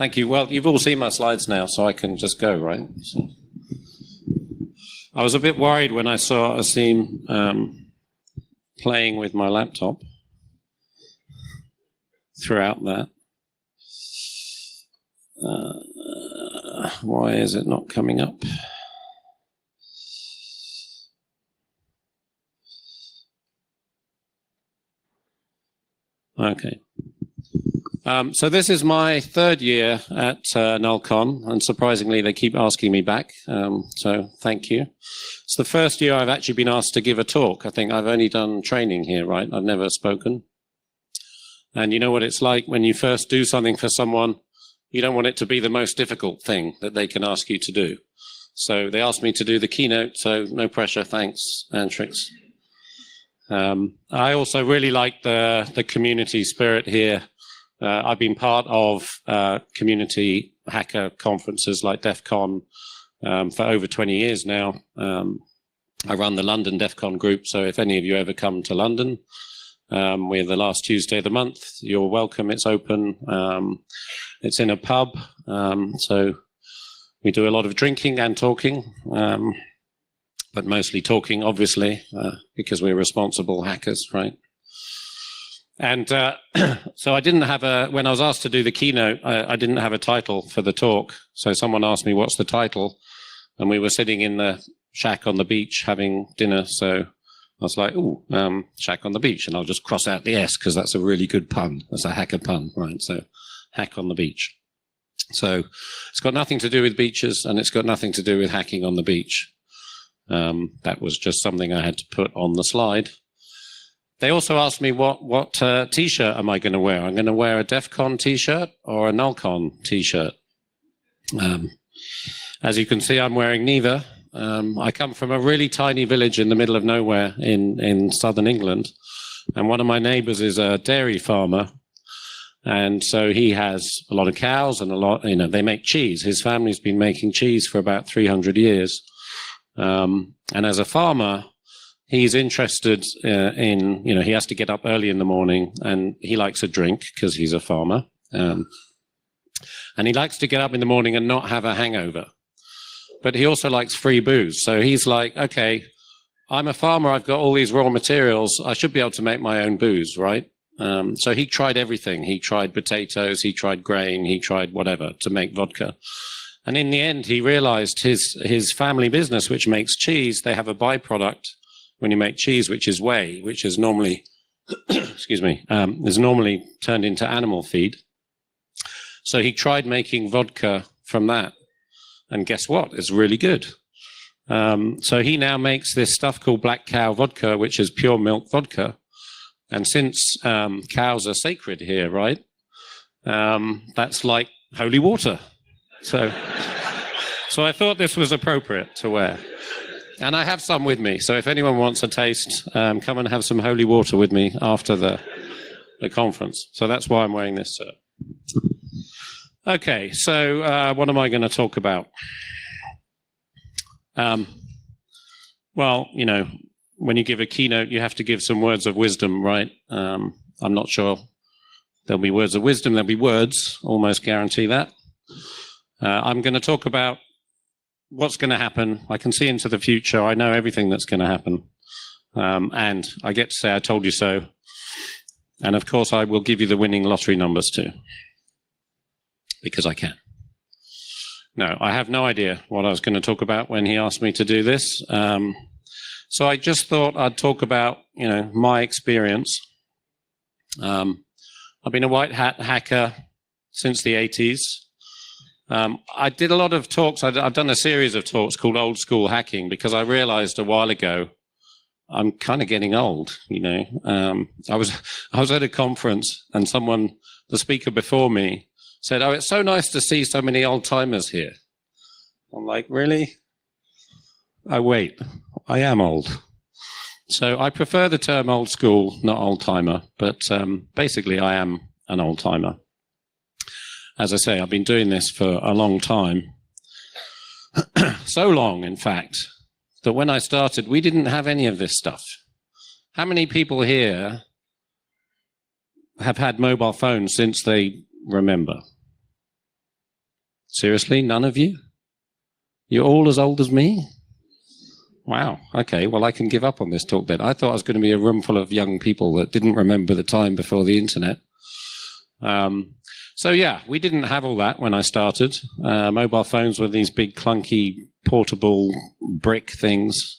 Thank you. Well, you've all seen my slides now, so I can just go, right? So, I was a bit worried when I saw Asim playing with my laptop throughout that. Why is it not coming up? Okay. So this is my third year at Nullcon, and surprisingly, they keep asking me back. So thank you. It's the first year I've actually been asked to give a talk. I think I've only done training here, right? I've never spoken. And you know what it's like when you first do something for someone, you don't want it to be the most difficult thing that they can ask you to do. So they asked me to do the keynote, so no pressure, thanks, Antrix. I also really like the community spirit here. I've been part of community hacker conferences like DEF CON for over 20 years now. I run the London DEF CON group, so if any of you ever come to London, we're the last Tuesday of the month. You're welcome. It's open. It's in a pub, so we do a lot of drinking and talking, but mostly talking, obviously, because we're responsible hackers, right? And so I didn't have when I was asked to do the keynote, I didn't have a title for the talk. So someone asked me, what's the title? And we were sitting in the shack on the beach having dinner. So I was like, ooh, shack on the beach. And I'll just cross out the S because that's a really good pun. That's a hacker pun, right? So hack on the beach. So it's got nothing to do with beaches and it's got nothing to do with hacking on the beach. That was just something I had to put on the slide. They also asked me what t-shirt am I going to wear? I'm going to wear a DEF CON t-shirt or a Nullcon t-shirt. As you can see, I'm wearing neither. I come from a really tiny village in the middle of nowhere in southern England. And one of my neighbors is a dairy farmer. And so he has a lot of cows and a lot, they make cheese. His family's been making cheese for about 300 years. And as a farmer, he's interested in, he has to get up early in the morning and he likes a drink because he's a farmer. And he likes to get up in the morning and not have a hangover. But he also likes free booze. So he's like, okay, I'm a farmer. I've got all these raw materials. I should be able to make my own booze, right? So he tried everything. He tried potatoes. He tried grain. He tried whatever to make vodka. And in the end, he realized his family business, which makes cheese, they have a byproduct when you make cheese, which is whey, which is normally, excuse me, is normally turned into animal feed. So he tried making vodka from that. And guess what? It's really good. So he now makes this stuff called black cow vodka, which is pure milk vodka. And since cows are sacred here, right? That's like holy water. So I thought this was appropriate to wear. And I have some with me. So if anyone wants a taste, come and have some holy water with me after the conference. So that's why I'm wearing this shirt. Okay, so what am I going to talk about? Well, when you give a keynote, you have to give some words of wisdom, right? I'm not sure there'll be words of wisdom. There'll be words, almost guarantee that. I'm going to talk about what's going to happen. I can see into the future. I know everything that's going to happen. And I get to say, I told you so. And of course, I will give you the winning lottery numbers too. Because I can. No, I have no idea what I was going to talk about when he asked me to do this. So I just thought I'd talk about, my experience. I've been a white hat hacker since the 80s. I did a lot of talks. I've done a series of talks called Old School Hacking because I realized a while ago I'm kind of getting old, I was at a conference and the speaker before me said, oh, it's so nice to see so many old timers here. I'm like, really? Oh, wait, I am old. So I prefer the term old school, not old timer, but basically I am an old timer. As I say, I've been doing this for a long time. So long, in fact, that when I started, we didn't have any of this stuff. How many people here have had mobile phones since they remember? Seriously, none of you? You're all as old as me? Wow. Okay, well, I can give up on this talk then. I thought I was going to be a room full of young people that didn't remember the time before the internet. So yeah, we didn't have all that when I started. Mobile phones were these big clunky portable brick things.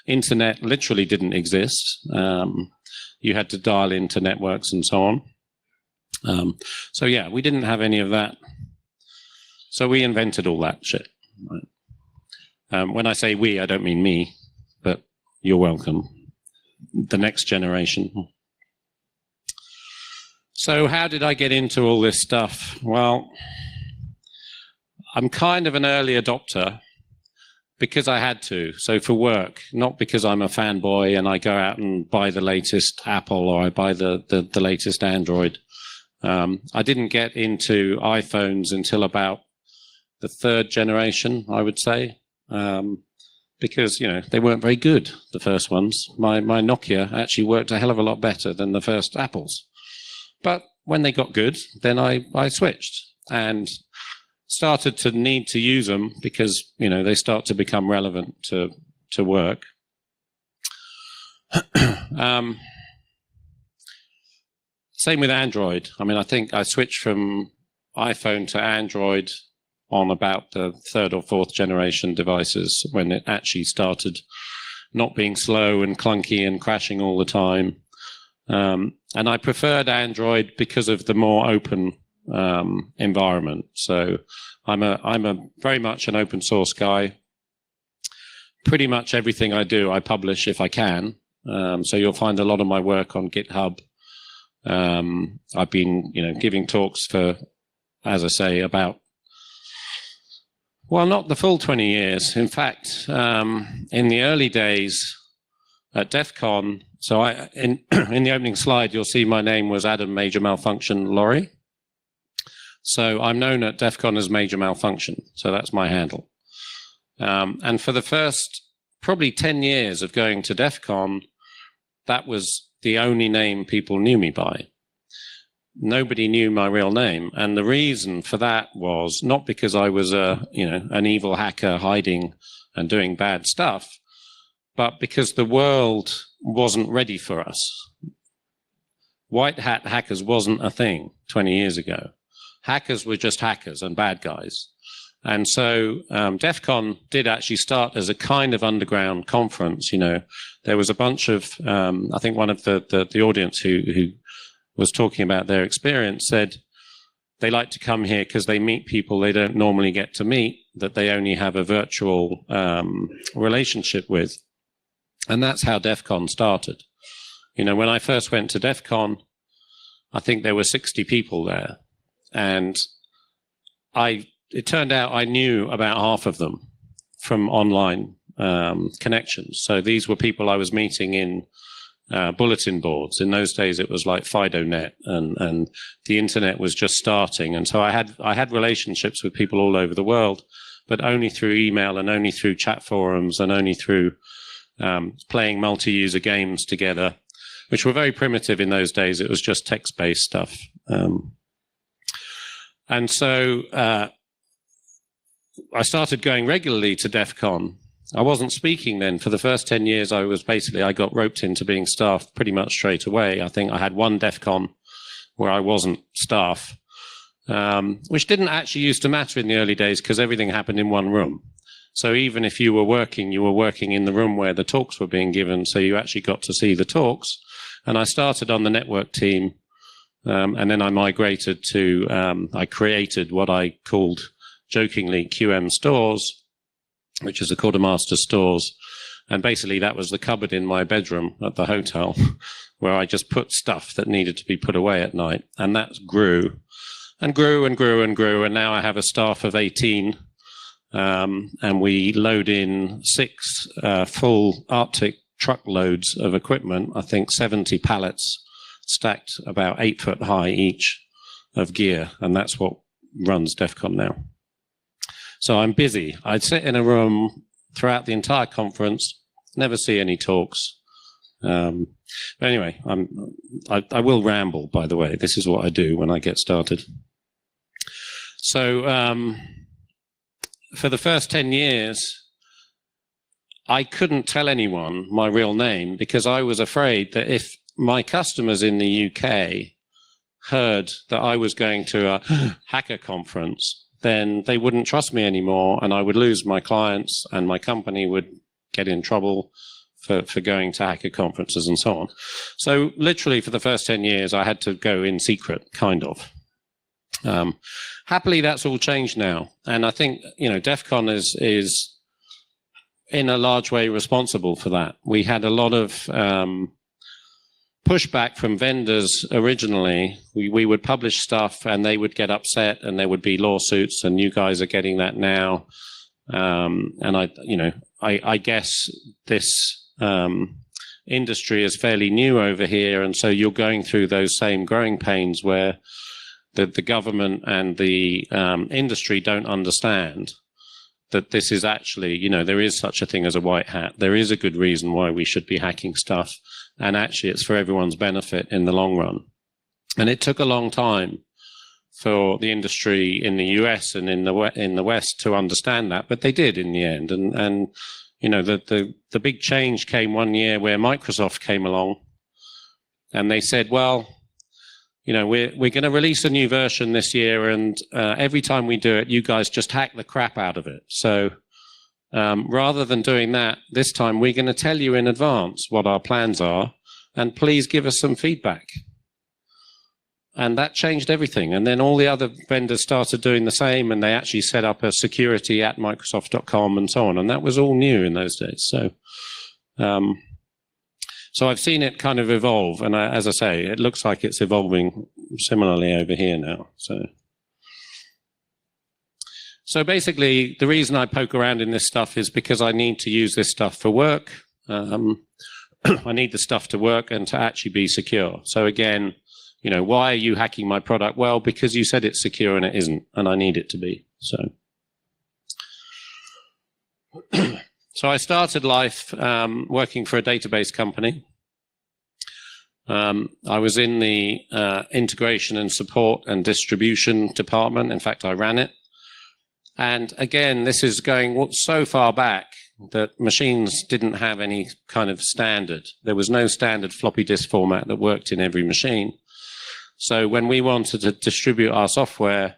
Internet literally didn't exist. You had to dial into networks and so on. So yeah, we didn't have any of that. So we invented all that shit. When I say we, I don't mean me, but you're welcome. The next generation. So how did I get into all this stuff? Well, I'm kind of an early adopter because I had to. So for work, not because I'm a fanboy and I go out and buy the latest Apple or I buy the latest Android. I didn't get into iPhones until about the third generation, I would say, because, you know, they weren't very good, the first ones. My Nokia actually worked a hell of a lot better than the first Apples. But when they got good, then I switched and started to need to use them because, you know, they start to become relevant to work. Same with Android. I mean, I think I switched from iPhone to Android on about the third or fourth generation devices when it actually started not being slow and clunky and crashing all the time. And I preferred Android because of the more open environment. So I'm a very much an open source guy. Pretty much everything I do, I publish if I can. So you'll find a lot of my work on GitHub. I've been, you know, giving talks for, as I say, about, well, not the full 20 years. In fact, in the early days at DEF CON, so in the opening slide, you'll see my name was Adam Major Malfunction Laurie. So I'm known at DEF CON as Major Malfunction. So that's my handle. And for the first probably 10 years of going to DEF CON, that was the only name people knew me by. Nobody knew my real name. And the reason for that was not because I was an evil hacker hiding and doing bad stuff, but because the world wasn't ready for us. White hat hackers wasn't a thing 20 years ago. Hackers were just hackers and bad guys. And so DEF CON did actually start as a kind of underground conference. You know, there was a bunch of, I think one of the audience who was talking about their experience said they like to come here because they meet people they don't normally get to meet, that they only have a virtual relationship with. And that's how DEF CON started. You know, when I first went to DEF CON, I think there were 60 people there. And it turned out I knew about half of them from online connections. So these were people I was meeting in bulletin boards. In those days, it was like FidoNet, and the internet was just starting. And so I had relationships with people all over the world, but only through email and only through chat forums and only through playing multi-user games together, which were very primitive in those days. It was just text-based stuff. And so I started going regularly to DEF CON. I wasn't speaking then. For the first 10 years, I got roped into being staff pretty much straight away. I think I had one DEF CON where I wasn't staff, which didn't actually used to matter in the early days because everything happened in one room. So even if you were working in the room where the talks were being given, so you actually got to see the talks. And I started on the network team, and then I migrated to, I created what I called jokingly QM stores, which is a quartermaster stores. And basically that was the cupboard in my bedroom at the hotel where I just put stuff that needed to be put away at night. And that grew and grew and grew and grew. And now I have a staff of 18. And we load in 6 full Arctic truckloads of equipment, I think 70 pallets stacked about 8 foot high each of gear. And that's what runs DEF CON now. So I'm busy. I'd sit in a room throughout the entire conference, never see any talks. But anyway, I will ramble, by the way. This is what I do when I get started. So for the first 10 years, I couldn't tell anyone my real name because I was afraid that if my customers in the UK heard that I was going to a hacker conference, then they wouldn't trust me anymore, and I would lose my clients, and my company would get in trouble for going to hacker conferences and so on. So literally for the first 10 years, I had to go in secret, kind of. Happily, that's all changed now. And I think, DEF CON is in a large way responsible for that. We had a lot of pushback from vendors originally. We would publish stuff and they would get upset and there would be lawsuits, and you guys are getting that now. And I guess this industry is fairly new over here, and so you're going through those same growing pains where the government and the industry don't understand that this is actually, there is such a thing as a white hat. There is a good reason why we should be hacking stuff, and actually it's for everyone's benefit in the long run. And it took a long time for the industry in the US and in the West to understand that, but they did in the end. And the big change came one year where Microsoft came along and they said, well, we're going to release a new version this year, and every time we do it, you guys just hack the crap out of it. So rather than doing that, this time we're going to tell you in advance what our plans are, and please give us some feedback. And that changed everything. And then all the other vendors started doing the same, and they actually set up a security at Microsoft.com and so on. And that was all new in those days. So, so I've seen it kind of evolve. And as I say, it looks like it's evolving similarly over here now. So basically, the reason I poke around in this stuff is because I need to use this stuff for work. I need the stuff to work and to actually be secure. So again, why are you hacking my product? Well, because you said it's secure and it isn't, and I need it to be. So I started life working for a database company. I was in the integration and support and distribution department. In fact, I ran it. And again, this is going so far back that machines didn't have any kind of standard. There was no standard floppy disk format that worked in every machine. So when we wanted to distribute our software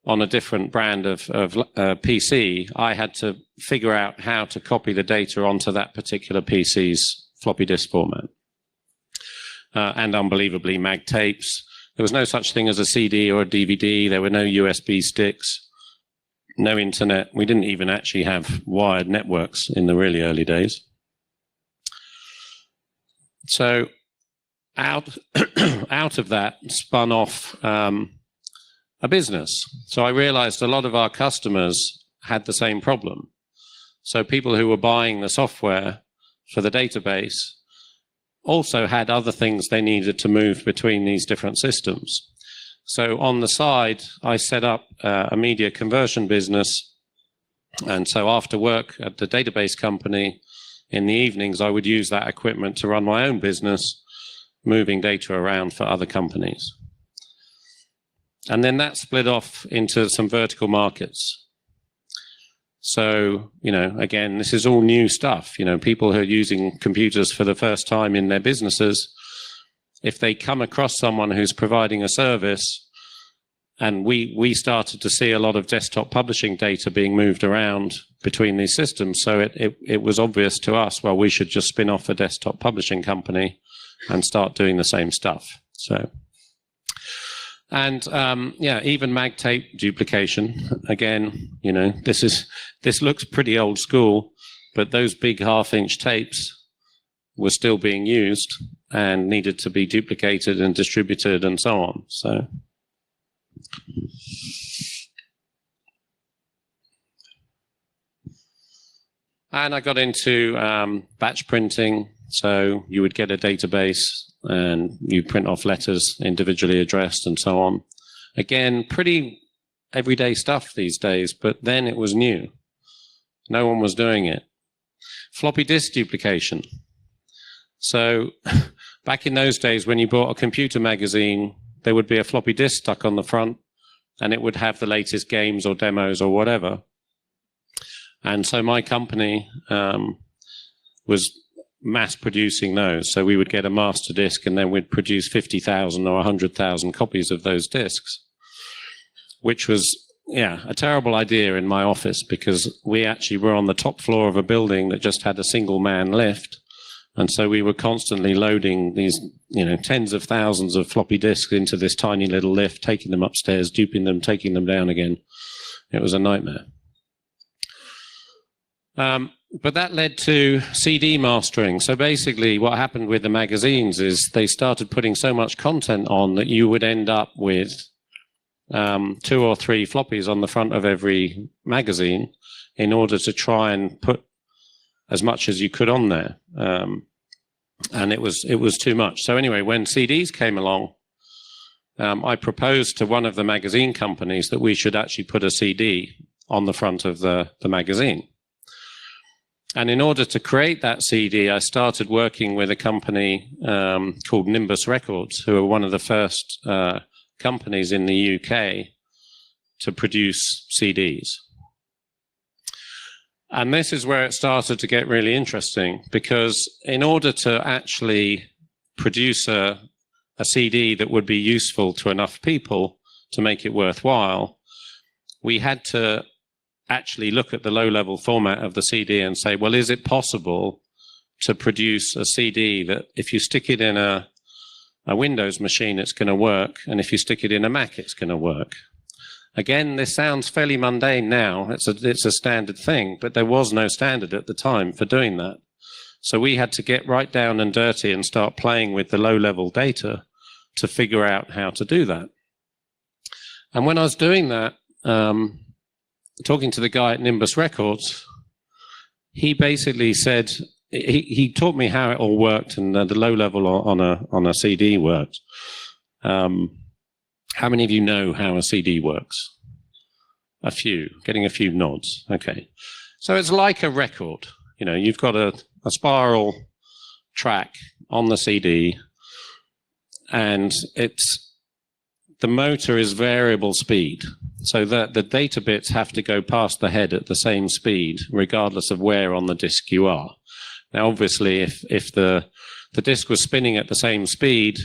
on a different brand of PC, I had to figure out how to copy the data onto that particular PC's floppy disk format. And unbelievably, mag tapes. There was no such thing as a CD or a DVD. There were no USB sticks, no internet. We didn't even actually have wired networks in the really early days. So out of that spun off a business. So I realized a lot of our customers had the same problem. So people who were buying the software for the database also had other things they needed to move between these different systems. So on the side, I set up a media conversion business. And so after work at the database company, in the evenings, I would use that equipment to run my own business, moving data around for other companies. And then that split off into some vertical markets. So, again, this is all new stuff. People who are using computers for the first time in their businesses, if they come across someone who's providing a service, and we started to see a lot of desktop publishing data being moved around between these systems. So it was obvious to us, well, we should just spin off a desktop publishing company and start doing the same stuff. So, and even mag tape duplication. Again, this looks pretty old school, but those big 1/2-inch tapes were still being used and needed to be duplicated and distributed and so on. So, and I got into batch printing. So you would get a database and you print off letters individually addressed and so on. Again, pretty everyday stuff these days, but then it was new. No one was doing it. Floppy disk duplication. So back in those days, when you bought a computer magazine, there would be a floppy disk stuck on the front. and it would have the latest games or demos or whatever. And so my company was mass producing those. So we would get a master disc and then we'd produce 50,000 or 100,000 copies of those discs, which was, yeah, a terrible idea in my office, because we actually were on the top floor of a building that just had a single man lift. And so we were constantly loading these, tens of thousands of floppy disks into this tiny little lift, taking them upstairs, duping them, taking them down again. It was a nightmare. But that led to CD mastering. So basically what happened with the magazines is they started putting so much content on that you would end up with 2 or 3 floppies on the front of every magazine in order to try and put as much as you could on there. And it was too much. So anyway, when CDs came along, I proposed to one of the magazine companies that we should actually put a CD on the front of the magazine. And in order to create that CD, I started working with a company called Nimbus Records, who are one of the first companies in the UK to produce CDs. And this is where it started to get really interesting, because in order to actually produce a CD that would be useful to enough people to make it worthwhile, we had to actually look at the low-level format of the CD and say, well, is it possible to produce a CD that if you stick it in a Windows machine, it's going to work, and if you stick it in a Mac, it's going to work? Again, this sounds fairly mundane now. It's a standard thing, but there was no standard at the time for doing that. So we had to get right down and dirty and start playing with the low-level data to figure out how to do that. And when I was doing that, talking to the guy at Nimbus Records, he basically said, he taught me how it all worked and the low level on a CD worked. How many of you know how a CD works? A few, getting a few nods. Okay. So it's like a record. You've got a spiral track on the CD, and the motor is variable speed. So that the data bits have to go past the head at the same speed, regardless of where on the disk you are. Now, obviously, if the disk was spinning at the same speed,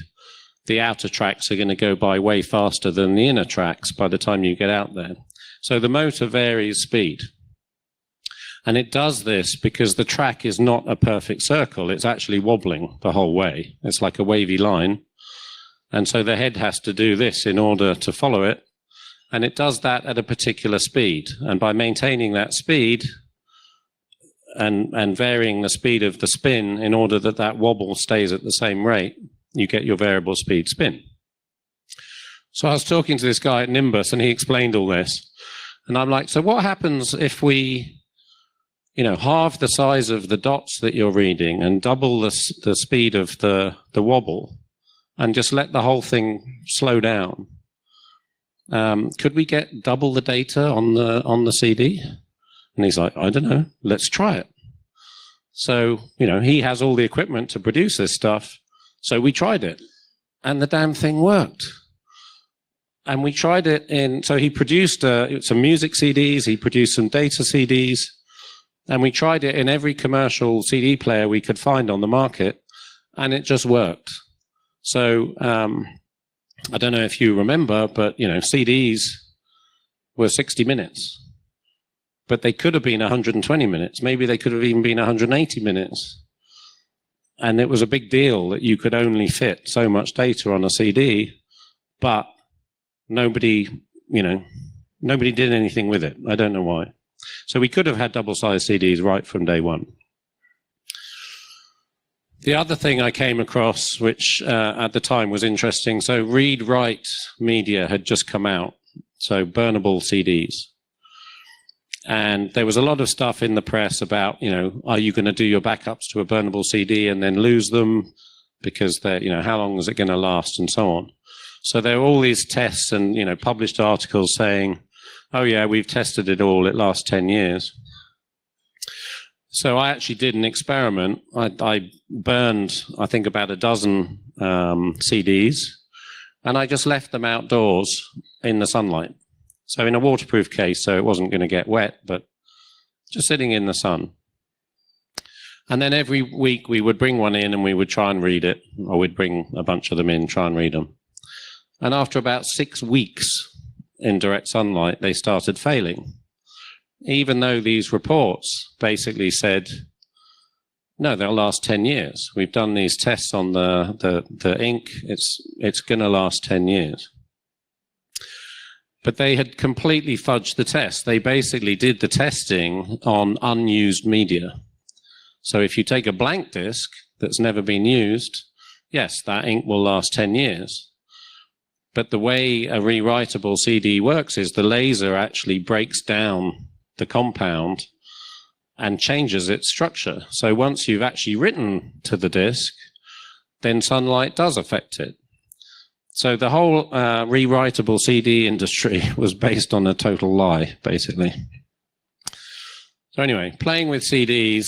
the outer tracks are going to go by way faster than the inner tracks by the time you get out there. So the motor varies speed. And it does this because the track is not a perfect circle. It's actually wobbling the whole way. It's like a wavy line. And so the head has to do this in order to follow it. And it does that at a particular speed. And by maintaining that speed and varying the speed of the spin in order that that wobble stays at the same rate, you get your variable speed spin. So I was talking to this guy at Nimbus, and he explained all this. And I'm like, so what happens if we, halve the size of the dots that you're reading and double the speed of the wobble and just let the whole thing slow down? Could we get double the data on the CD? And he's like, I don't know, let's try it. So, he has all the equipment to produce this stuff. So we tried it, and the damn thing worked. And we tried it so he produced some music CDs, he produced some data CDs, and we tried it in every commercial CD player we could find on the market, and it just worked. So, I don't know if you remember, but, CDs were 60 minutes. But they could have been 120 minutes. Maybe they could have even been 180 minutes. And it was a big deal that you could only fit so much data on a CD, but nobody did anything with it. I don't know why. So we could have had double-sized CDs right from day one. The other thing I came across, which at the time was interesting, so read-write media had just come out, so burnable CDs. And there was a lot of stuff in the press about, are you going to do your backups to a burnable CD and then lose them? Because how long is it going to last, and so on. So there are all these tests and, published articles saying, oh yeah, we've tested it all, it lasts 10 years. So I actually did an experiment. I burned, I think, about a dozen CDs, and I just left them outdoors in the sunlight So in a waterproof case, so it wasn't going to get wet, but just sitting in the sun. And then every week we would bring one in and we would try and read it, or we'd bring a bunch of them in, try and read them. And after about 6 weeks in direct sunlight, they started failing. Even though these reports basically said, no, they'll last 10 years. We've done these tests on the ink. It's going to last 10 years. But they had completely fudged the test. They basically did the testing on unused media. So if you take a blank disk that's never been used, yes, that ink will last 10 years. But the way a rewritable CD works is the laser actually breaks down the compound and changes its structure. So once you've actually written to the disk, then sunlight does affect it. So the whole rewritable CD industry was based on a total lie, basically. So anyway, playing with CDs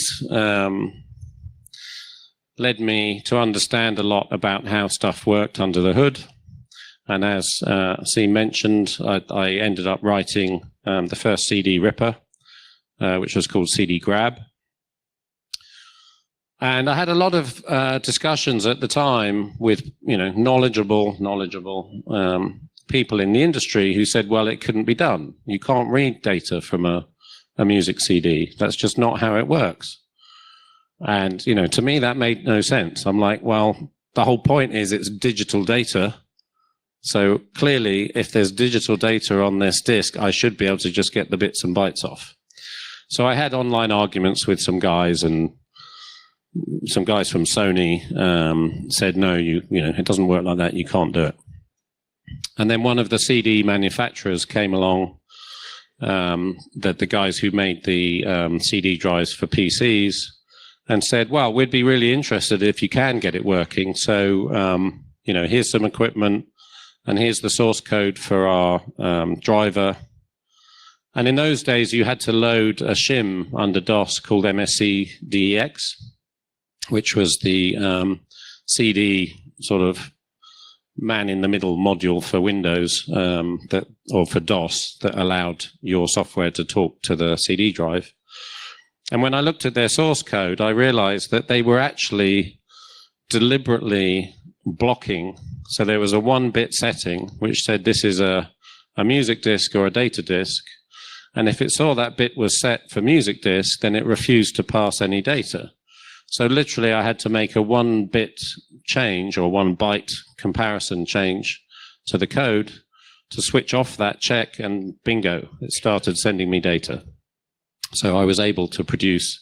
led me to understand a lot about how stuff worked under the hood. And as C mentioned, I ended up writing the first CD ripper, which was called CD Grab. And I had a lot of discussions at the time with, knowledgeable people in the industry who said, well, it couldn't be done. You can't read data from a music CD. That's just not how it works. And, to me, that made no sense. I'm like, well, the whole point is it's digital data. So clearly, if there's digital data on this disk, I should be able to just get the bits and bytes off. So I had online arguments with some guys, and some guys from Sony said, no, it doesn't work like that. You can't do it. And then one of the CD manufacturers came along, the guys who made the CD drives for PCs, and said, well, we'd be really interested if you can get it working. So, here's some equipment, and here's the source code for our driver. And in those days, you had to load a shim under DOS called MSC-DEX, which was the CD sort of man-in-the-middle module for Windows or for DOS that allowed your software to talk to the CD drive. And when I looked at their source code, I realized that they were actually deliberately blocking. So there was a 1-bit setting which said this is a music disk or a data disk. And if it saw that bit was set for music disk, then it refused to pass any data. So literally I had to make a 1-bit change or 1-byte comparison change to the code to switch off that check, and bingo, it started sending me data. So I was able to produce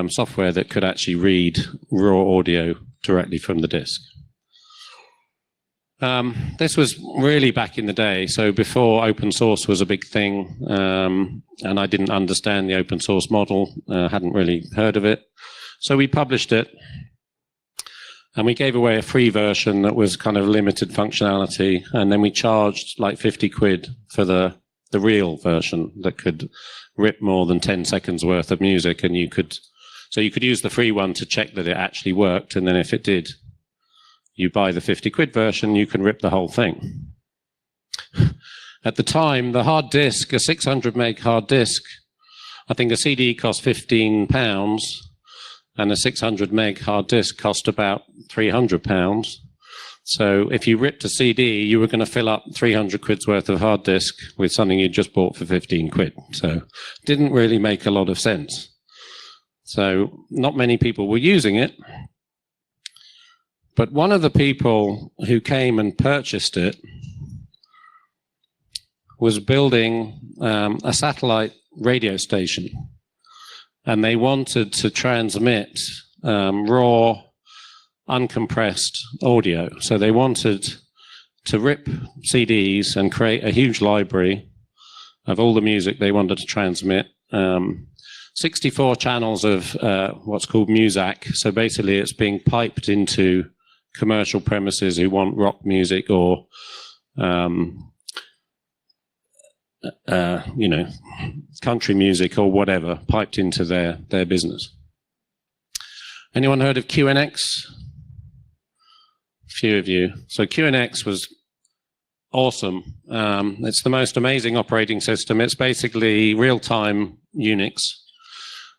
software that could actually read raw audio directly from the disk. This was really back in the day, so before open source was a big thing, and I didn't understand the open source model, hadn't really heard of it. So we published it, and we gave away a free version that was kind of limited functionality, and then we charged like 50 quid for the real version that could rip more than 10 seconds worth of music, and you could use the free one to check that it actually worked, and then if it did, you buy the 50 quid version, you can rip the whole thing. At the time, the hard disk, a 600 meg hard disk, I think a CD cost £15, and a 600 meg hard disk cost about £300. So if you ripped a CD, you were going to fill up 300 quid's worth of hard disk with something you just bought for 15 quid. So didn't really make a lot of sense. So not many people were using it. But one of the people who came and purchased it was building a satellite radio station. And they wanted to transmit raw, uncompressed audio. So they wanted to rip CDs and create a huge library of all the music they wanted to transmit. 64 channels of what's called Muzak. So basically it's being piped into commercial premises who want rock music or country music or whatever, piped into their business. Anyone heard of QNX? A few of you. So QNX was awesome. It's the most amazing operating system. It's basically real-time Unix.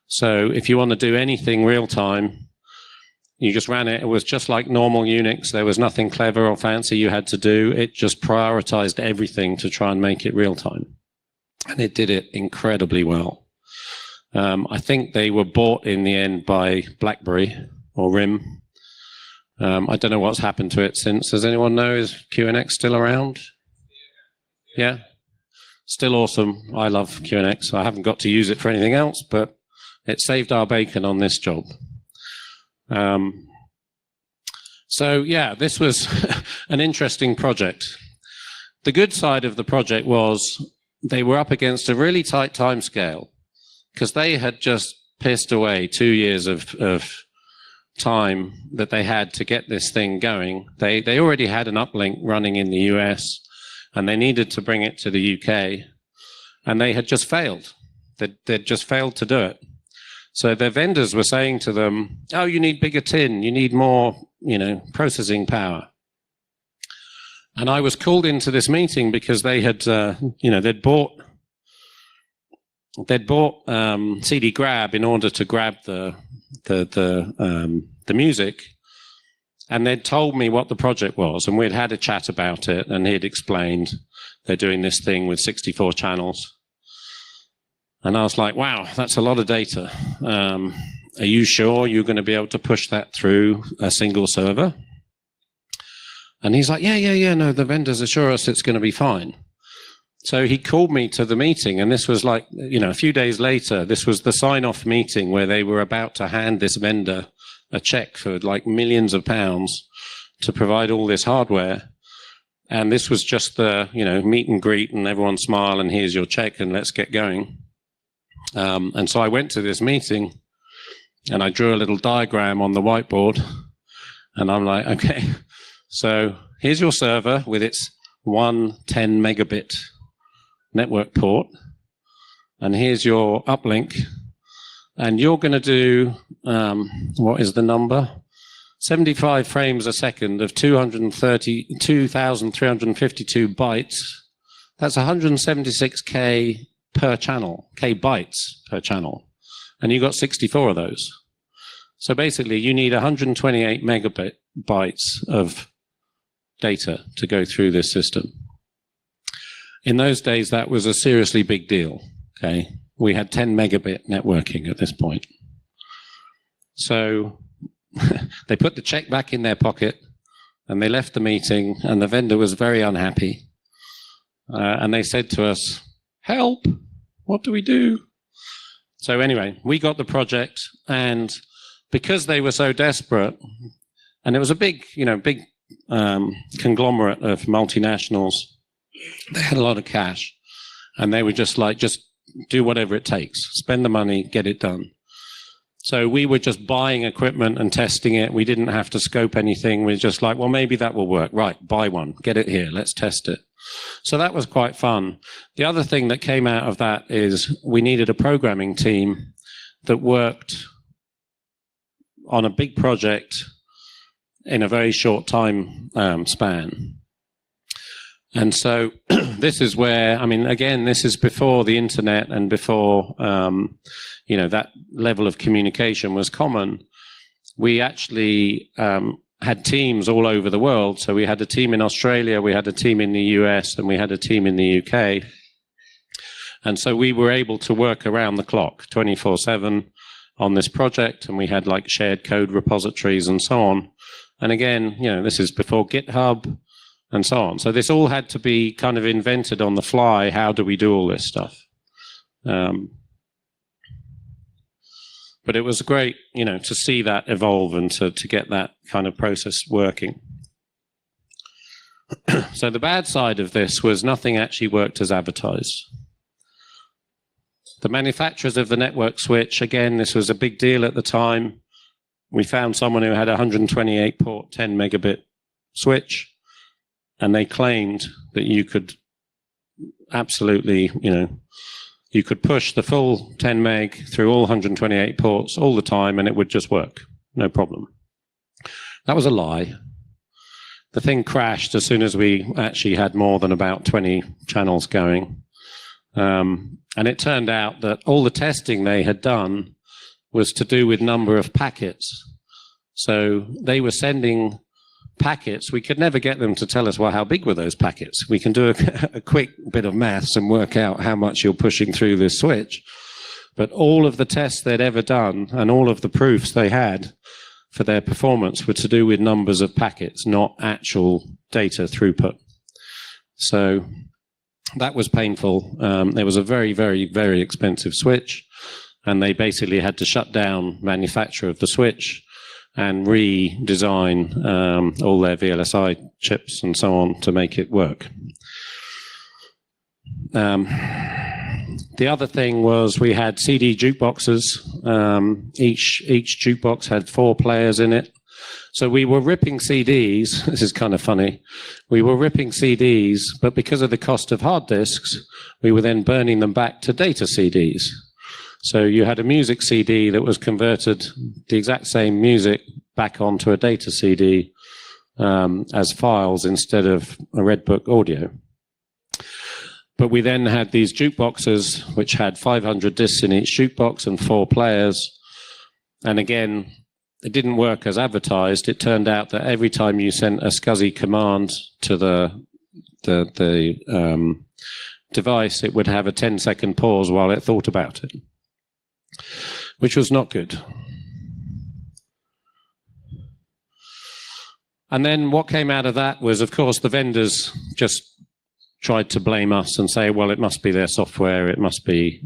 So if you want to do anything real-time, you just ran it. It was just like normal Unix. There was nothing clever or fancy you had to do. It just prioritized everything to try and make it real-time. And it did it incredibly well. I think they were bought in the end by BlackBerry or RIM. I don't know what's happened to it since. Does anyone know? Is QNX still around? Yeah? Still awesome. I love QNX. I haven't got to use it for anything else, but it saved our bacon on this job. So yeah, this was an interesting project. The good side of the project was they were up against a really tight time scale because they had just pissed away 2 years of time that they had to get this thing going. They already had an uplink running in the US and they needed to bring it to the UK, and they had just failed. They'd just failed to do it. So their vendors were saying to them, oh, you need bigger tin, you need more, processing power. And I was called into this meeting because they had, they'd bought CD Grab in order to grab the music, and they'd told me what the project was, and we'd had a chat about it, and he'd explained they're doing this thing with 64 channels. And I was like, wow, that's a lot of data. Are you sure you're going to be able to push that through a single server? And he's like, yeah, no, the vendors assure us it's going to be fine. So he called me to the meeting, and this was like, a few days later, this was the sign-off meeting where they were about to hand this vendor a check for like millions of pounds to provide all this hardware. And this was just the, meet and greet and everyone smile and here's your check and let's get going. And so I went to this meeting and I drew a little diagram on the whiteboard, and I'm like, okay, so here's your server with its 1 10 megabit network port, and here's your uplink, and you're going to do, what is the number? 75 frames a second of 232,352 bytes. That's 176K per channel, K bytes per channel. And you got 64 of those. So basically you need 128 megabytes of data to go through this system. In those days, that was a seriously big deal, okay? We had 10 megabit networking at this point. So they put the check back in their pocket and they left the meeting, and the vendor was very unhappy. And they said to us, help, what do we do? So anyway, we got the project, and because they were so desperate, and it was a big, conglomerate of multinationals, they had a lot of cash, and they were just like, just do whatever it takes, spend the money, get it done. So we were just buying equipment and testing it. We didn't have to scope anything. We were just like, well, maybe that will work. Right, buy one, get it here, let's test it. So that was quite fun. The other thing that came out of that is we needed a programming team that worked on a big project in a very short time span. And so this is where, again, this is before the internet and before, that level of communication was common. We actually had teams all over the world. So we had a team in Australia, we had a team in the US, and we had a team in the UK. And so we were able to work around the clock 24/7 on this project. And we had like shared code repositories and so on. And again, this is before GitHub and so on. So this all had to be kind of invented on the fly. How do we do all this stuff? But it was great, to see that evolve and to get that kind of process working. So the bad side of this was nothing actually worked as advertised. The manufacturers of the network switch, again, this was a big deal at the time. We found someone who had a 128 port, 10 megabit switch, and they claimed that you could absolutely, you could push the full 10 meg through all 128 ports all the time and it would just work, no problem. That was a lie. the thing crashed as soon as we actually had more than about 20 channels going. And it turned out that all the testing they had done was to do with number of packets. So they were sending packets. We could never get them to tell us, well, how big were those packets? We can do a quick bit of maths and work out how much you're pushing through this switch. But all of the tests they'd ever done and all of the proofs they had for their performance were to do with numbers of packets, not actual data throughput. So that was painful. There was a very, very, very expensive switch, and they basically had to shut down manufacture of the switch and redesign all their VLSI chips and so on to make it work. The other thing was we had CD jukeboxes. Each jukebox had 4 players in it. So we were ripping CDs. This is kind of funny. We were ripping CDs, but because of the cost of hard disks, we were then burning them back to data CDs. So you had a music CD that was converted, the exact same music, back onto a data CD as files instead of a Redbook audio. But we then had these jukeboxes, which had 500 discs in each jukebox and 4 players. And again, it didn't work as advertised. It turned out that every time you sent a SCSI command to the device, it would have a 10-second pause while it thought about it, which was not good. And then what came out of that was, of course, the vendors just tried to blame us and say, well, it must be their software. It must be,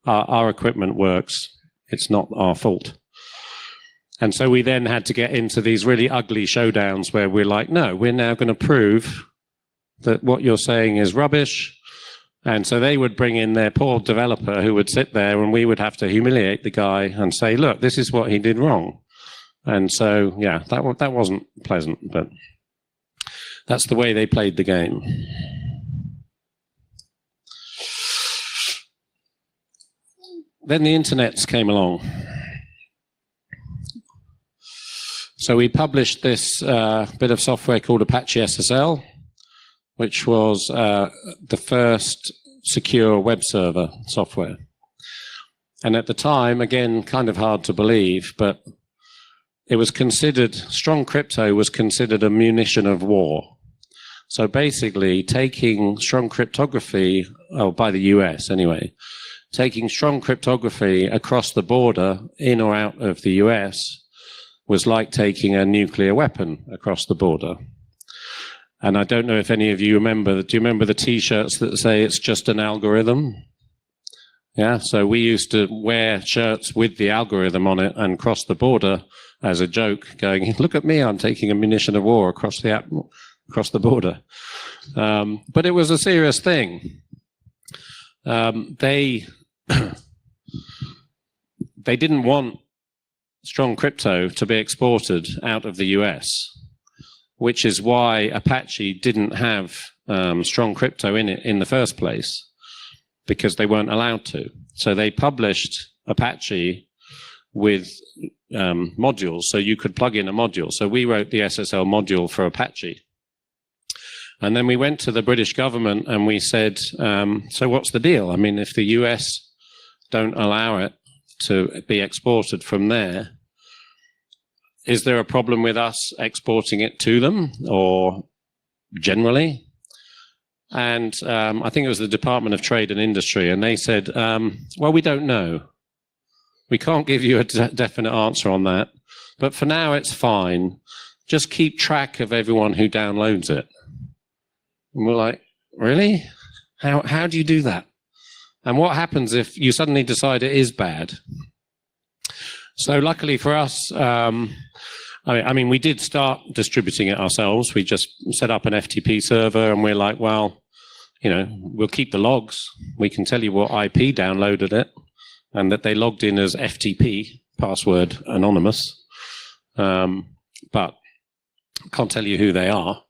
our equipment works. It's not our fault. And so we then had to get into these really ugly showdowns where we're like, no, we're now going to prove that what you're saying is rubbish. And so they would bring in their poor developer who would sit there, and we would have to humiliate the guy and say, look, this is what he did wrong. And so, yeah, that wasn't pleasant, but that's the way they played the game. Then the internets came along. So we published this bit of software called Apache SSL, which was the first secure web server software. And at the time, again, kind of hard to believe, but it was considered, strong crypto was considered a munition of war. So basically taking strong cryptography, by the US anyway, taking strong cryptography across the border in or out of the US was like taking a nuclear weapon across the border. And I don't know if any of you remember, do you remember the T-shirts that say it's just an algorithm? Yeah, so we used to wear shirts with the algorithm on it and cross the border as a joke, going, look at me, I'm taking a munition of war across the border. But it was a serious thing. They didn't want strong crypto to be exported out of the US, which is why Apache didn't have strong crypto in it in the first place, because they weren't allowed to. So they published Apache with modules, so you could plug in a module. So we wrote the SSL module for Apache. And then we went to the British government and we said, so what's the deal? I mean, if the US don't allow it to be exported from there, is there a problem with us exporting it to them or generally? And I think it was the Department of Trade and Industry, and they said, well, we don't know. We can't give you a definite answer on that, but for now it's fine. Just keep track of everyone who downloads it. And we're like, really? How do you do that? And what happens if you suddenly decide it is bad? So luckily for us, I mean, we did start distributing it ourselves. We just set up an FTP server and we're like, well, we'll keep the logs. We can tell you what IP downloaded it and that they logged in as FTP, password anonymous. But can't tell you who they are.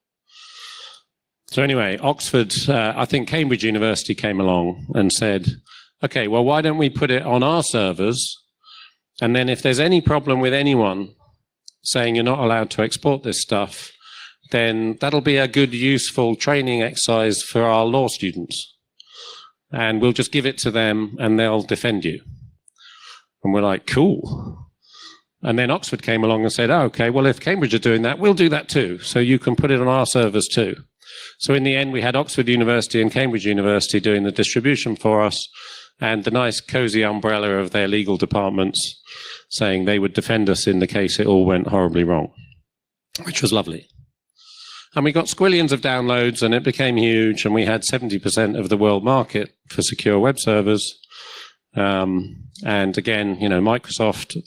So anyway, Oxford, I think Cambridge University came along and said, okay, well, why don't we put it on our servers? And then if there's any problem with anyone saying you're not allowed to export this stuff, then that'll be a good, useful training exercise for our law students. And we'll just give it to them and they'll defend you. And we're like, cool. And then Oxford came along and said, oh, okay, well, if Cambridge are doing that, we'll do that too. So you can put it on our servers too. So in the end, we had Oxford University and Cambridge University doing the distribution for us, and the nice cozy umbrella of their legal departments saying they would defend us in the case it all went horribly wrong, which was lovely. And we got squillions of downloads and it became huge, and we had 70% of the world market for secure web servers. And again, you know, Microsoft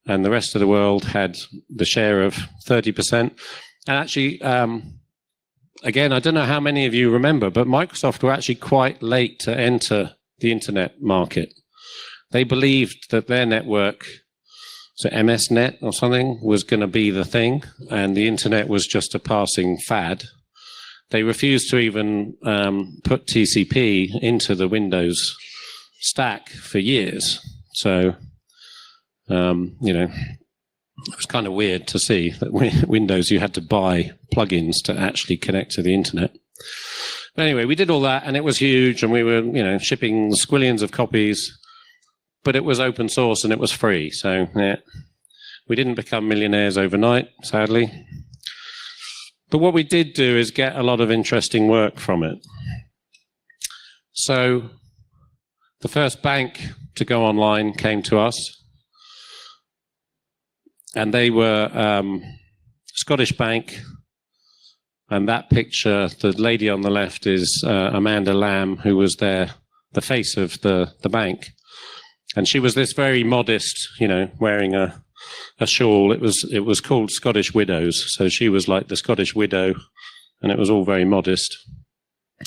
and the rest of the world had the share of 30%. And actually, again, I don't know how many of you remember, but Microsoft were actually quite late to enter the internet market. They believed that their network, so MSNet or something, was going to be the thing, and the internet was just a passing fad. They refused to even put TCP into the Windows stack for years. So, you know, it was kind of weird to see that Windows, you had to buy plugins to actually connect to the internet. But anyway, we did all that, and it was huge, and we were, you know, shipping squillions of copies, but it was open source and it was free. So, yeah, we didn't become millionaires overnight, sadly. But what we did do is get a lot of interesting work from it. So the first bank to go online came to us, and they were Scottish Bank. And that picture, the lady on the left is Amanda Lamb, who was the face of the bank. And she was this very modest, you know, wearing a shawl. It was called Scottish Widows. So she was like the Scottish widow, and it was all very modest.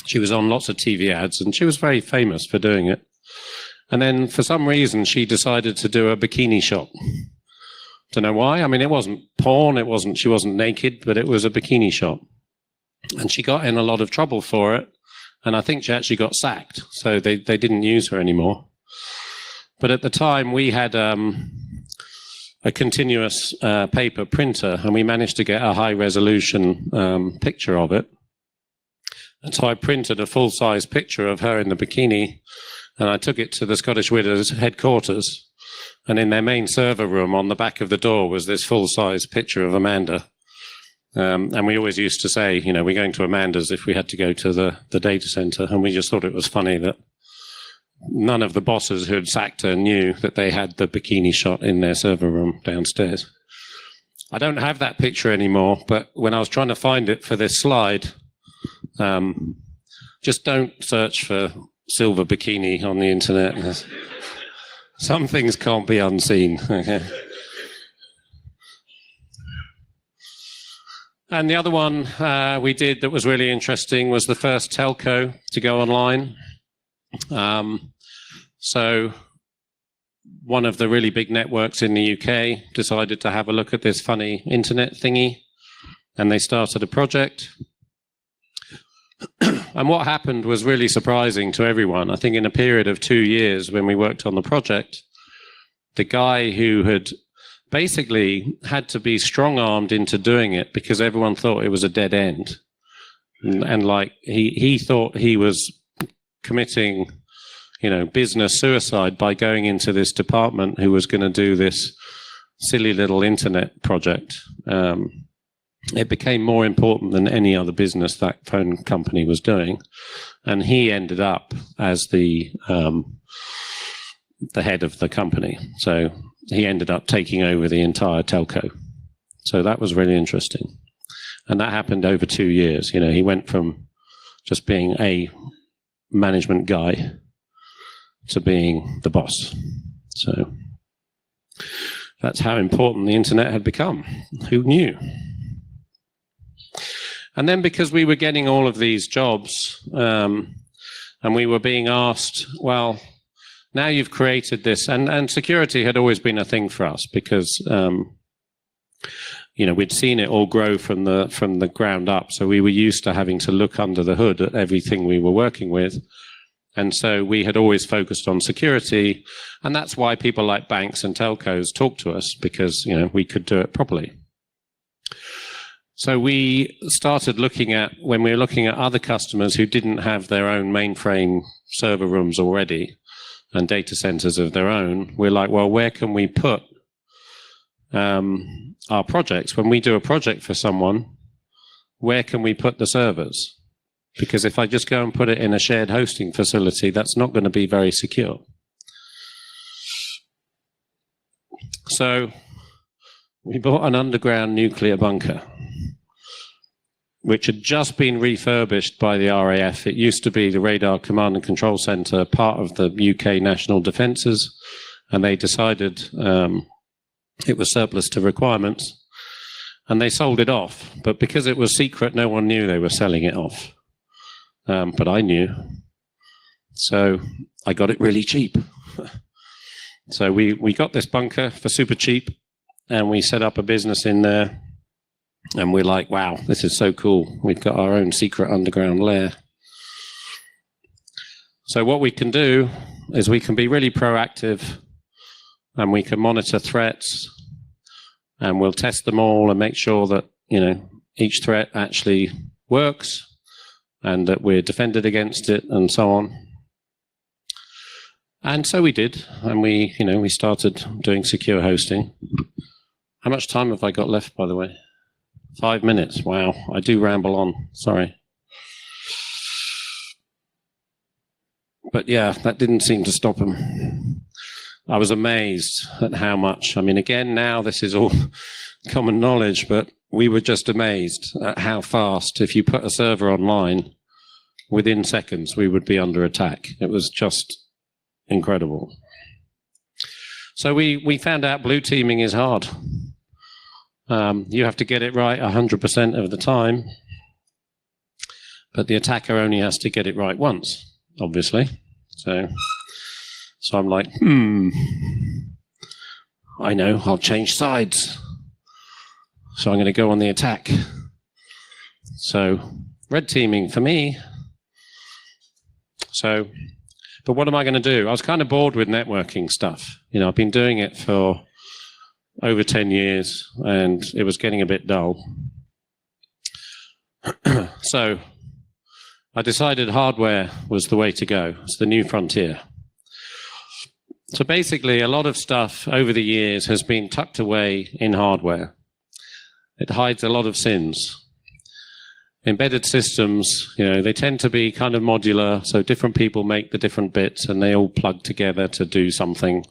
She was on lots of TV ads, and she was very famous for doing it. And then for some reason, she decided to do a bikini shop. Don't know why. I mean, it wasn't porn. She wasn't naked, but it was a bikini shop. And she got in a lot of trouble for it. And I think she actually got sacked. So they didn't use her anymore. But at the time, we had a continuous paper printer, and we managed to get a high-resolution picture of it. And so I printed a full-size picture of her in the bikini, and I took it to the Scottish Widows headquarters. And in their main server room, on the back of the door, was this full-size picture of Amanda. And we always used to say, you know, we're going to Amanda's if we had to go to the data center. And we just thought it was funny that none of the bosses who had sacked her knew that they had the bikini shot in their server room downstairs. I don't have that picture anymore, but when I was trying to find it for this slide, just don't search for silver bikini on the internet. Some things can't be unseen. Okay. And the other one we did that was really interesting was the first telco to go online. So one of the really big networks in the UK decided to have a look at this funny internet thingy, and they started a project. And what happened was really surprising to everyone. I think in a period of 2 years when we worked on the project, the guy who had basically had to be strong-armed into doing it because everyone thought it was a dead end. And like he thought he was committing, you know, business suicide by going into this department who was going to do this silly little internet project. It became more important than any other business that phone company was doing. And he ended up as the head of the company. So he ended up taking over the entire telco. So that was really interesting. And that happened over 2 years. You know, he went from just being a management guy to being the boss. So that's how important the internet had become. Who knew? And then because we were getting all of these jobs, and we were being asked, well, now you've created this, and security had always been a thing for us because, you know, we'd seen it all grow from the ground up. So we were used to having to look under the hood at everything we were working with. And so we had always focused on security. And that's why people like banks and telcos talk to us, because, you know, we could do it properly. So we started looking at, when we were looking at other customers who didn't have their own mainframe server rooms already and data centers of their own, we're like, well, where can we put our projects? When we do a project for someone, where can we put the servers? Because if I just go and put it in a shared hosting facility, that's not going to be very secure. So we bought an underground nuclear bunker, which had just been refurbished by the RAF. It used to be the Radar Command and Control Centre, part of the UK National Defences, and they decided it was surplus to requirements, and they sold it off. But because it was secret, no one knew they were selling it off. But I knew. So I got it really cheap. So we got this bunker for super cheap, and we set up a business in there. And we're like, wow, this is so cool. We've got our own secret underground lair. So what we can do is we can be really proactive, and we can monitor threats, and we'll test them all and make sure that, you know, each threat actually works and that we're defended against it and so on. And so we did, and we started doing secure hosting. How much time have I got left, by the way? 5 minutes. Wow, I do ramble on. Sorry. But yeah, that didn't seem to stop him. I was amazed at how much. I mean, again, now this is all common knowledge, but we were just amazed at how fast, if you put a server online, within seconds, we would be under attack. It was just incredible. So we found out blue teaming is hard. You have to get it right 100% of the time, but the attacker only has to get it right once, obviously. So I'm like, I know, I'll change sides. So I'm going to go on the attack. So red teaming for me. But what am I going to do? I was kind of bored with networking stuff. You know, I've been doing it for over 10 years, and it was getting a bit dull. So I decided hardware was the way to go. It's the new frontier. So basically, a lot of stuff over the years has been tucked away in hardware. It hides a lot of sins. Embedded systems, you know, they tend to be kind of modular, so different people make the different bits, and they all plug together to do something.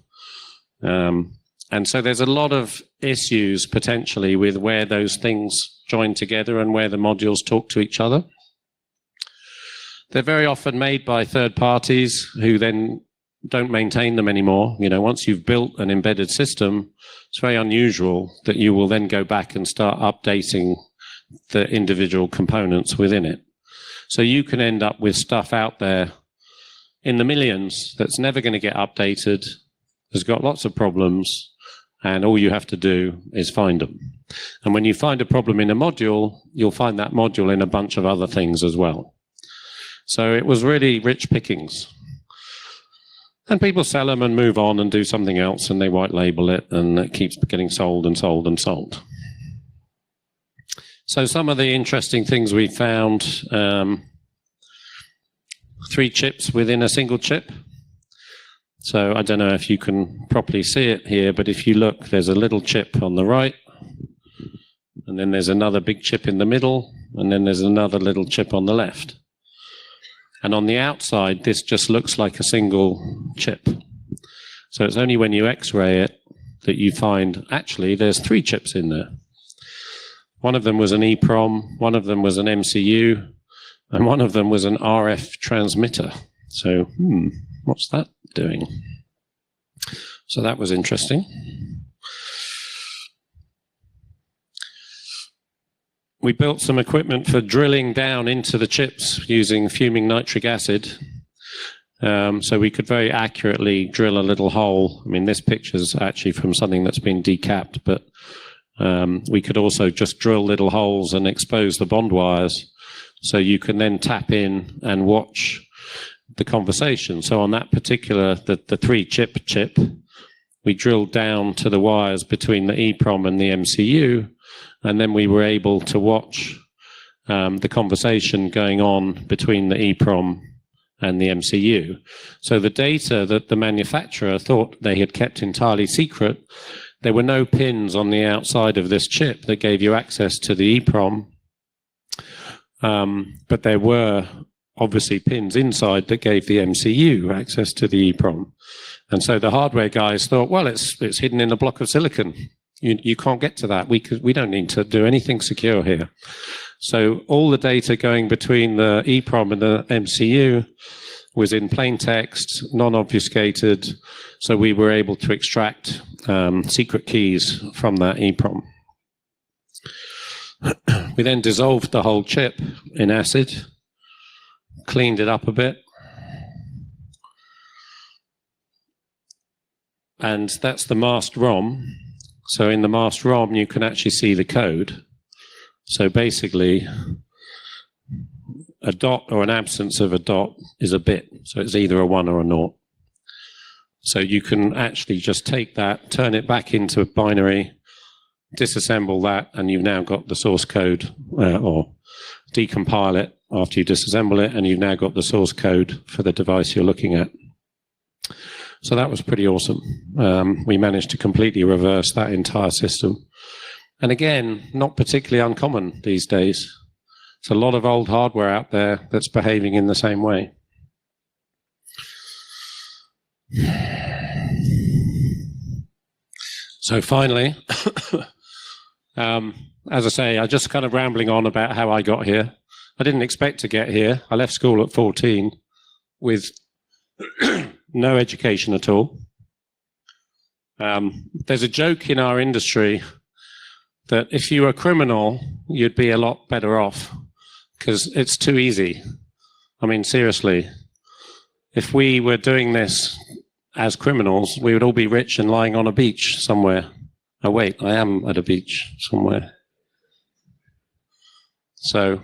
And so there's a lot of issues potentially with where those things join together and where the modules talk to each other. They're very often made by third parties who then don't maintain them anymore. You know, once you've built an embedded system, it's very unusual that you will then go back and start updating the individual components within it. So you can end up with stuff out there in the millions that's never going to get updated, has got lots of problems, and all you have to do is find them. And when you find a problem in a module, you'll find that module in a bunch of other things as well. So it was really rich pickings. And people sell them and move on and do something else, and they white label it, and it keeps getting sold and sold and sold. So some of the interesting things we found, 3 chips within a single chip. So I don't know if you can properly see it here, but if you look, there's a little chip on the right, and then there's another big chip in the middle, and then there's another little chip on the left. And on the outside, this just looks like a single chip. So it's only when you X-ray it that you find, actually, there's 3 chips in there. One of them was an EEPROM, one of them was an MCU, and one of them was an RF transmitter. So, what's that doing? So that was interesting. We built some equipment for drilling down into the chips using fuming nitric acid. So we could very accurately drill a little hole. I mean, this picture's actually from something that's been decapped, but we could also just drill little holes and expose the bond wires. So you can then tap in and watch the conversation. So on that particular, the 3-chip, we drilled down to the wires between the EEPROM and the MCU, and then we were able to watch the conversation going on between the EEPROM and the MCU. So the data that the manufacturer thought they had kept entirely secret, there were no pins on the outside of this chip that gave you access to the EEPROM, but there were obviously pins inside that gave the MCU access to the EEPROM. And so the hardware guys thought, well, it's hidden in a block of silicon. You can't get to that. We don't need to do anything secure here. So all the data going between the EEPROM and the MCU was in plain text, non-obfuscated. So we were able to extract secret keys from that EEPROM. We then dissolved the whole chip in acid, cleaned it up a bit. And that's the masked ROM. So in the masked ROM, you can actually see the code. So basically, a dot or an absence of a dot is a bit. So it's either a 1 or a 0. So you can actually just take that, turn it back into a binary, disassemble that, and you've now got the source code, or decompile it after you disassemble it, and you've now got the source code for the device you're looking at. So that was pretty awesome. We managed to completely reverse that entire system. And again, not particularly uncommon these days. There's a lot of old hardware out there that's behaving in the same way. So finally, as I say, I just kind of rambling on about how I got here. I didn't expect to get here. I left school at 14 with no education at all. There's a joke in our industry that if you were a criminal, you'd be a lot better off because it's too easy. I mean, seriously, if we were doing this as criminals, we would all be rich and lying on a beach somewhere. Oh, wait, I am at a beach somewhere. So,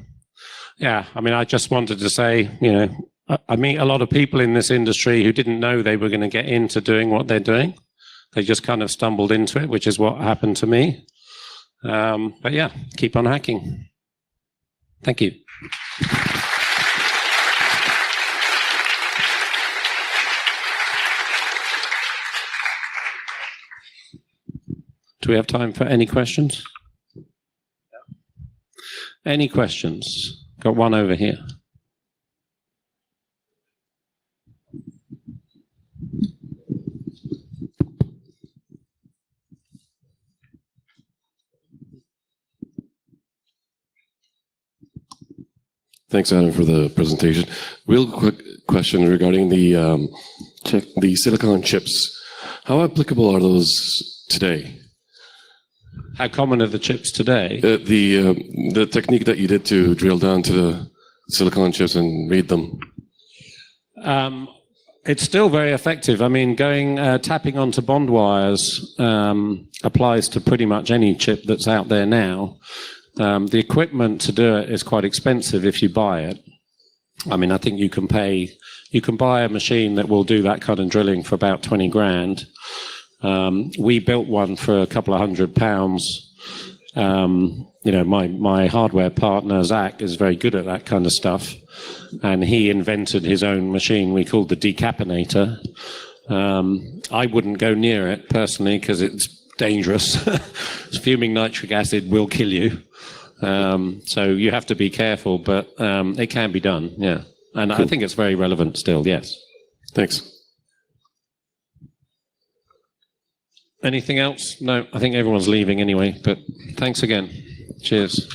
yeah, I mean, I just wanted to say, you know, I meet a lot of people in this industry who didn't know they were going to get into doing what they're doing. They just kind of stumbled into it, which is what happened to me. But yeah, keep on hacking. Thank you. Do we have time for any questions? Any questions? Got one over here. Thanks, Adam, for the presentation. Real quick question regarding the silicon chips. How applicable are those today? How common are the chips today? The technique that you did to drill down to the silicon chips and read them. It's still very effective. I mean, tapping onto bond wires applies to pretty much any chip that's out there now. The equipment to do it is quite expensive if you buy it. I mean, I think you can buy a machine that will do that kind of drilling for about 20 grand. We built one for a couple of £100. You know, my hardware partner, Zach, is very good at that kind of stuff. And he invented his own machine we called the decapinator. I wouldn't go near it personally because it's dangerous. Fuming nitric acid will kill you. So you have to be careful, but it can be done, yeah. And cool. I think it's very relevant still, yes. Thanks. Anything else? No, I think everyone's leaving anyway, but thanks again. Cheers.